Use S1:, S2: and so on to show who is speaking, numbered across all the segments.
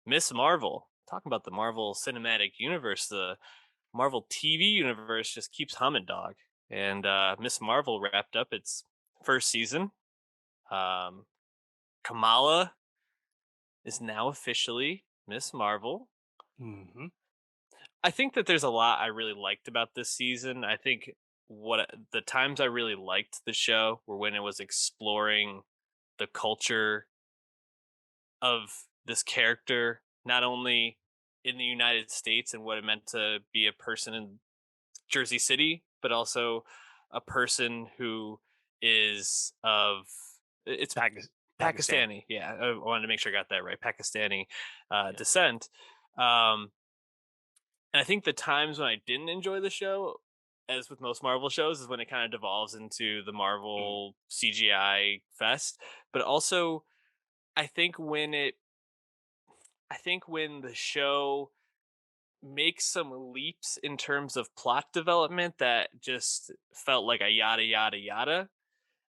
S1: Miss Marvel. Talking about the Marvel Cinematic Universe, the Marvel TV universe just keeps humming, dog. And Miss Marvel wrapped up its first season. Um, Kamala is now officially Miss Marvel.
S2: Hmm.
S1: I think that there's a lot I really liked about this season. I think what the times I really liked the show were when it was exploring the culture of this character, not only in the United States and what it meant to be a person in Jersey City, but also a person who is of it's
S2: Pakistan.
S1: Pakistani. Yeah, I wanted to make sure I got that right. Pakistani
S2: Yeah.
S1: descent. Um, and I think the times when I didn't enjoy the show, as with most Marvel shows, is when it kind of devolves into the
S2: Mm.
S1: Marvel CGI fest. But also, I think when it, I think when the show makes some leaps in terms of plot development that just felt like a yada yada yada.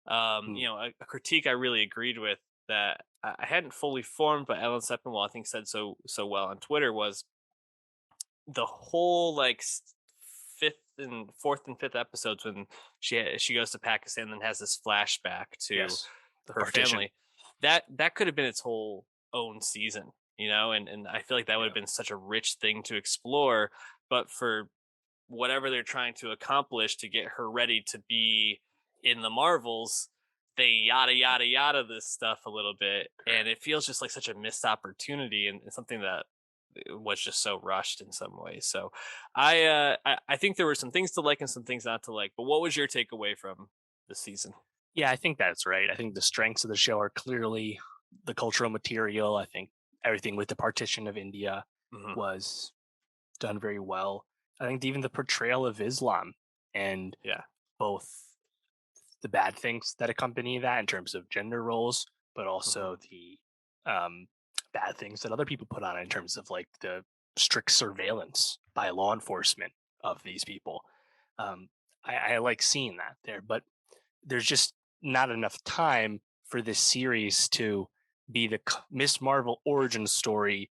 S2: Mm.
S1: A critique I really agreed with that I hadn't fully formed, but Ellen Sepinwall I think said so well on Twitter was the whole fifth and fourth and fifth episodes when she goes to Pakistan and has this flashback to
S2: Yes. The
S1: her
S2: partition.
S1: family. That could have been its whole own season, and I feel like that would have
S2: Yeah.
S1: been such a rich thing to explore. But for whatever they're trying to accomplish to get her ready to be in the Marvels, they yada yada yada this stuff a little bit, and it feels just like such a missed opportunity and something that was just so rushed in some ways. So I think there were some things to like and some things not to like. But what was your takeaway from the season?
S2: Yeah, I think that's right. I think the strengths of the show are clearly the cultural material. I think everything with the partition of India
S1: Hmm.
S2: was done very well. I think even the portrayal of Islam and
S1: Yeah.
S2: both the bad things that accompany that in terms of gender roles, but
S1: Hmm.
S2: also the um, bad things that other people put on it in terms of like the strict surveillance by law enforcement of these people. Um, I like seeing that there, but there's just not enough time for this series to be the Miss Marvel origin story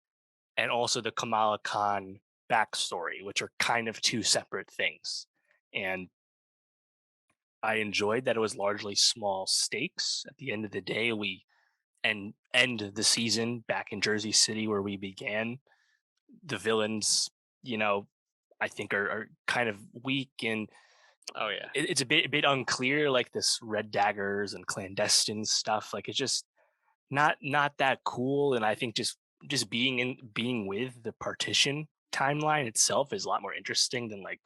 S2: and also the Kamala Khan backstory, which are kind of two separate things. And I enjoyed that it was largely small stakes. At the end of the day, we end the season back in Jersey City where we began. The villains, you know, I think are kind of weak and
S1: Oh yeah.
S2: it's a bit unclear, like this red daggers and clandestine stuff. Like it's just not that cool. And I think just being with the partition timeline itself is a lot more interesting than like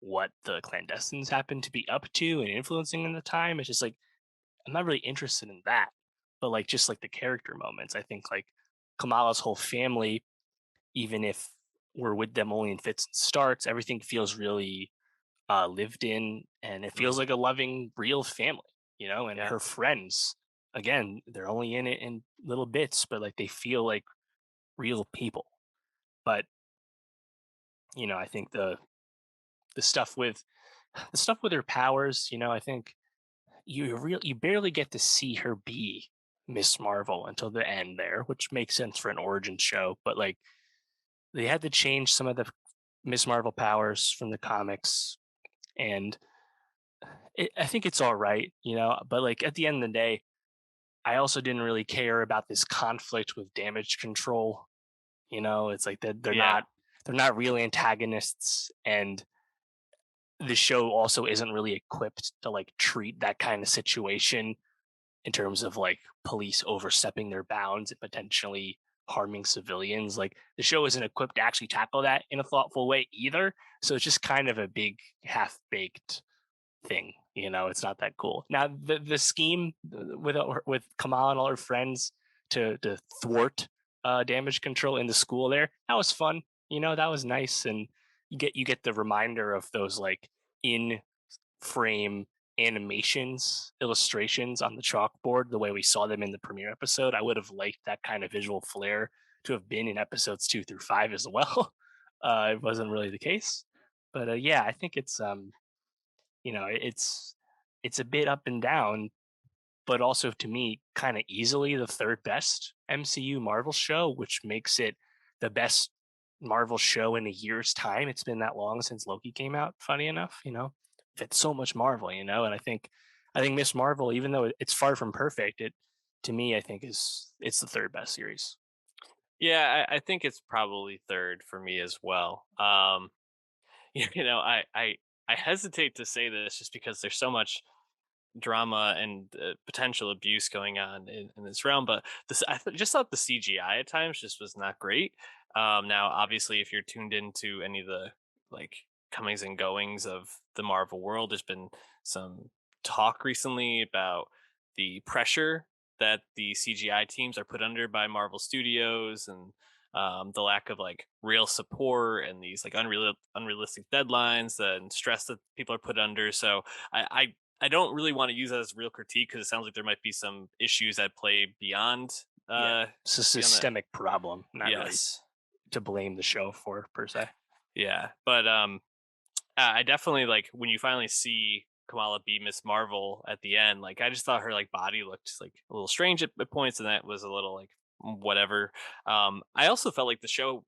S2: what the clandestines happen to be up to and influencing in the time. It's just like I'm not really interested in that. But like just like the character moments, I think like Kamala's whole family, even if we're with them only in fits and starts, everything feels really lived in, and it feels
S1: Hmm.
S2: like a loving, real family, And
S1: Yeah.
S2: her friends, again, they're only in it in little bits, but like they feel like real people. But I think the stuff with the stuff with her powers, I think you barely get to see her be Miss Marvel until the end there, which makes sense for an origin show. But like they had to change some of the Miss Marvel powers from the comics, and I think it's all right, But like at the end of the day, I also didn't really care about this conflict with damage control. It's like they're
S1: Yeah.
S2: not real antagonists, and the show also isn't really equipped to like treat that kind of situation in terms of like police overstepping their bounds and potentially harming civilians. Like the show isn't equipped to actually tackle that in a thoughtful way either. So it's just kind of a big half baked thing. It's not that cool. Now the scheme with Kamal and all her friends to thwart damage control in the school there, that was fun. That was nice, and you get the reminder of those like in frame animations, illustrations on the chalkboard, the way we saw them in the premiere episode. I would have liked that kind of visual flair to have been in episodes 2 through 5 as well. It wasn't really the case, but yeah, I think it's a bit up and down, but also to me, kind of easily the third best MCU Marvel show, which makes it the best Marvel show in a year's time. It's been that long since Loki came out. Funny enough, it's so much Marvel, and I think Miss Marvel, even though it's far from perfect, it to me I think it's the third best series.
S1: Yeah, I think it's probably third for me as well. I hesitate to say this just because there's so much drama and potential abuse going on in this realm. But just thought the CGI at times just was not great. Now, obviously, if you're tuned into any of the like comings and goings of the Marvel world, there's been some talk recently about the pressure that the CGI teams are put under by Marvel Studios and the lack of like real support and these like unrealistic deadlines and stress that people are put under. So I don't really want to use that as real critique because it sounds like there might be some issues at play beyond
S2: Yeah, it's a
S1: beyond that.
S2: systemic problem, not really
S1: Yes.
S2: to blame the show for per se.
S1: Yeah. But I definitely like when you finally see Kamala be Miss Marvel at the end, like I just thought her like body looked like a little strange at points and that was a little like whatever. I also felt like the show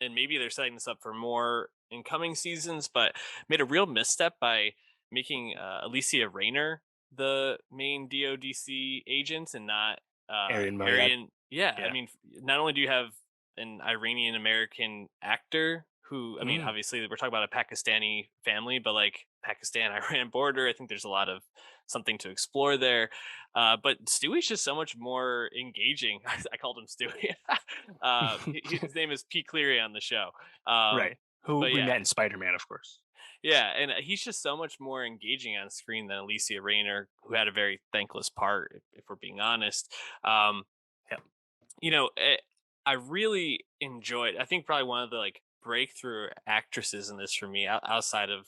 S1: and maybe they're setting this up for more in coming seasons, but made a real misstep by making Alicia Rayner the main DODC agent and not
S2: Arian Moayed.
S1: Arian. Yeah, I
S2: Yeah.
S1: mean, not only do you have an Iranian American actor who, I mean,
S2: Mm.
S1: obviously we're talking about a Pakistani family, but like Pakistan Iran border, I think there's a lot of something to explore there. But Stewie's just so much more engaging. I called him Stewie. His name is P. Cleary on the show.
S2: Right. Who
S1: But
S2: we
S1: yeah,
S2: met in Spider-Man, of course.
S1: yeah, and he's just so much more engaging on screen than Alicia Rayner, who had a very thankless part, if we're being honest. Um,
S2: Yeah.
S1: you know, eh, I really enjoyed. I think probably one of the like breakthrough actresses in this for me, outside of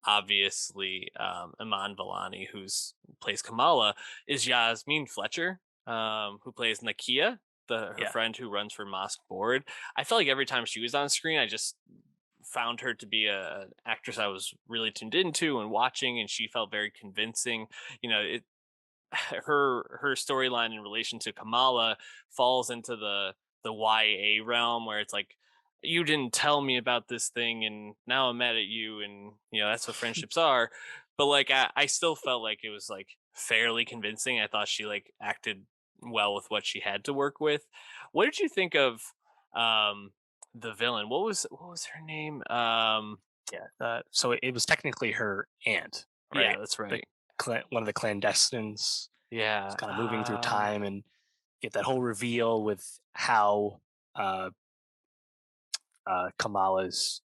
S1: obviously Iman Vellani, who's plays Kamala, is Yasmin Fletcher, who plays Nakia, her
S2: Yeah.
S1: friend who runs for Mosque Board. I felt like every time she was on screen, I just found her to be an actress I was really tuned into and watching, and she felt very convincing. You know, her storyline in relation to Kamala falls into the YA realm where it's like you didn't tell me about this thing and now I'm mad at you and that's what friendships are. But like I still felt like it was like fairly convincing. I thought she like acted well with what she had to work with. What did you think of um the villain? What was her name?
S2: Yeah. So it was technically her aunt,
S1: Yeah,
S2: right?
S1: that's
S2: The
S1: right.
S2: one of the clandestines is
S1: Yeah.
S2: kind of moving through time and get that whole reveal with how uh, Kamala's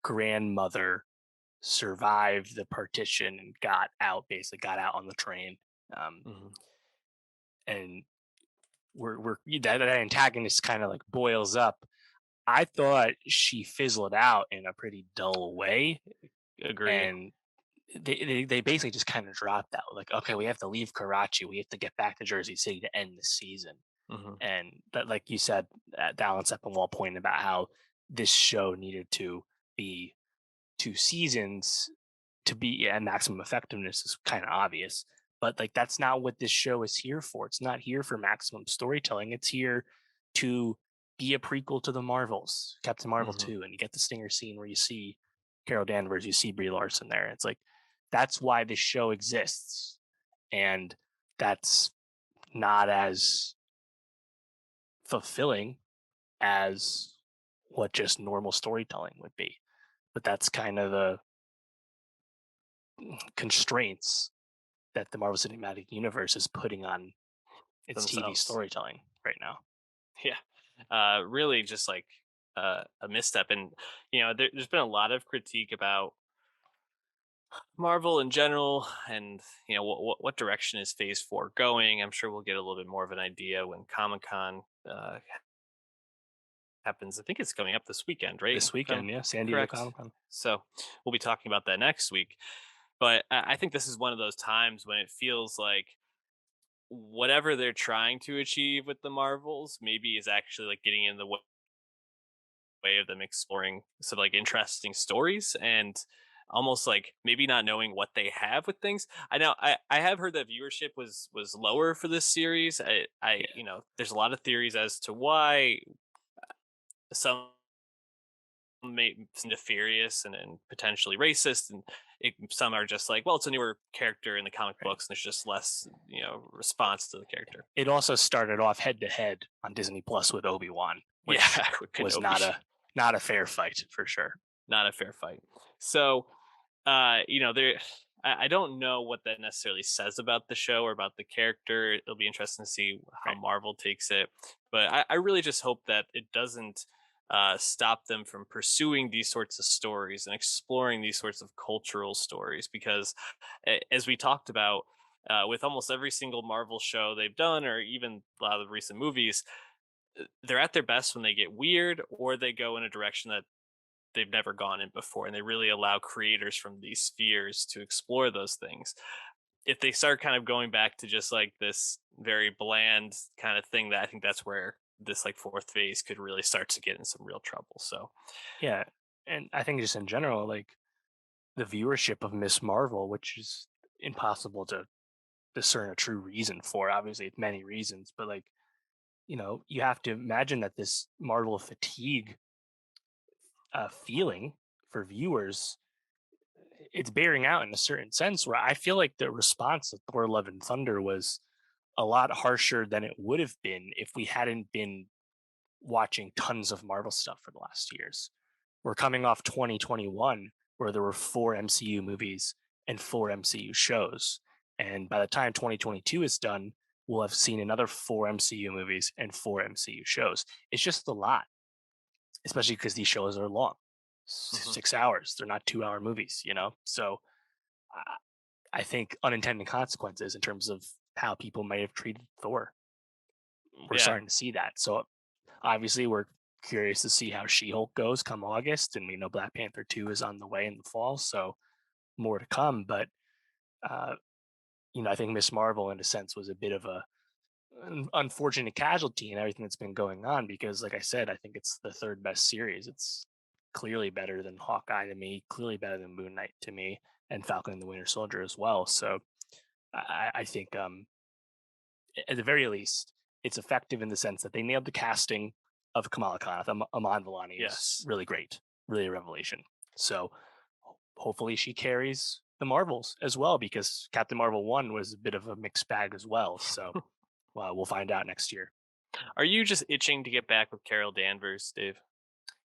S2: grandmother survived the partition and got out, basically got out on the train. Um,
S1: Mhm.
S2: and that antagonist kind of like boils up. I thought she fizzled out in a pretty dull way,
S1: Agree.
S2: and they basically just kind of dropped out. Like, okay, we have to leave Karachi. We have to get back to Jersey City to end the season.
S1: Mhm.
S2: And that, like you said, Dallin Sepinwall pointed about how this show needed to be 2 seasons to be at maximum effectiveness is kind of obvious. But like that's not what this show is here for. It's not here for maximum storytelling. It's here to be a prequel to the Marvels, Captain Marvel
S1: Mhm.
S2: 2, and you get the stinger scene where you see Carol Danvers, you see Brie Larson there. It's like that's why this show exists. And that's not as fulfilling as what just normal storytelling would be. But that's kind of the constraints that the Marvel Cinematic Universe is putting on its TV
S1: Themselves.
S2: storytelling right now.
S1: Yeah. Really just like a misstep. And, there's been a lot of critique about Marvel in general and, what direction is phase four going. I'm sure we'll get a little bit more of an idea when Comic Con happens. I think it's coming up this weekend, right?
S2: This
S1: If I'm
S2: weekend, yeah, San Diego
S1: correct.
S2: Comic Con.
S1: So we'll be talking about that next week. But I think this is one of those times when it feels like whatever they're trying to achieve with the Marvels maybe is actually like getting in the way of them exploring some like interesting stories and almost like maybe not knowing what they have with things. I know I have heard that viewership was lower for this series. I
S2: Yeah,
S1: there's a lot of theories as to why. some nefarious and potentially racist, and some are just like, well, it's a newer character in the comic
S2: Right.
S1: books, and there's just less, response to the character.
S2: It also started off head to head on Disney Plus with Obi-Wan,
S1: Yeah,
S2: which
S1: with
S2: was
S1: Kenobi.
S2: not a fair fight for sure.
S1: Not a fair fight. So, there. I don't know what that necessarily says about the show or about the character. It'll be interesting to see how
S2: Right.
S1: Marvel takes it, but I really just hope that it doesn't stop them from pursuing these sorts of stories and exploring these sorts of cultural stories. Because, as we talked about, with almost every single Marvel show they've done, or even a lot of the recent movies, they're at their best when they get weird or they go in a direction that they've never gone in before, and they really allow creators from these spheres to explore those things. If they start kind of going back to just like this very bland kind of thing, that I think that's where this like fourth phase could really start to get in some real trouble. So
S2: Yeah. And I think just in general, like the viewership of Miss Marvel, which is impossible to discern a true reason for. Obviously, it's many reasons, but like, you have to imagine that this Marvel fatigue feeling for viewers, it's bearing out in a certain sense where I feel like the response of Thor Love and Thunder was a lot harsher than it would have been if we hadn't been watching tons of Marvel stuff for the last years. We're coming off 2021 where there were 4 MCU movies and 4 MCU shows. And by the time 2022 is done, we'll have seen another 4 MCU movies and 4 MCU shows. It's just a lot, especially because these shows are long,
S1: mhm.
S2: 6 hours. They're not 2 hour movies. So I I think unintended consequences in terms of how people may have treated Thor. We're
S1: Yeah,
S2: starting to see that. So obviously, we're curious to see how She Hulk goes come August, and we know Black Panther 2 is on the way in the fall. So more to come. But uh, I think Miss Marvel, in a sense, was a bit of an unfortunate casualty in everything that's been going on because, like I said, I think it's the third best series. It's clearly better than Hawkeye to me, clearly better than Moon Knight to me, and Falcon and the Winter Soldier as well. So I think, at the very least, it's effective in the sense that they nailed the casting of Kamala Khan. I thought Aman Vellani is
S1: yes.
S2: really great, really a revelation. So hopefully she carries the Marvels as well because Captain Marvel 1 was a bit of a mixed bag as well. So well, we'll find out next year.
S1: Are you just itching to get back with Carol Danvers, Dave?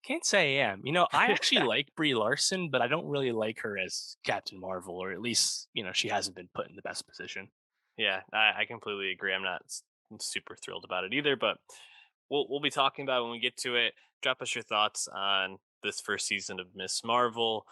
S2: Can't say I am. I actually like Brie Larson, but I don't really like her as Captain Marvel, or at least, she hasn't been put in the best position.
S1: Yeah, I completely agree. I'm not super thrilled about it either, but we'll be talking about it when we get to it. Drop us your thoughts on this first season of Miss Marvel.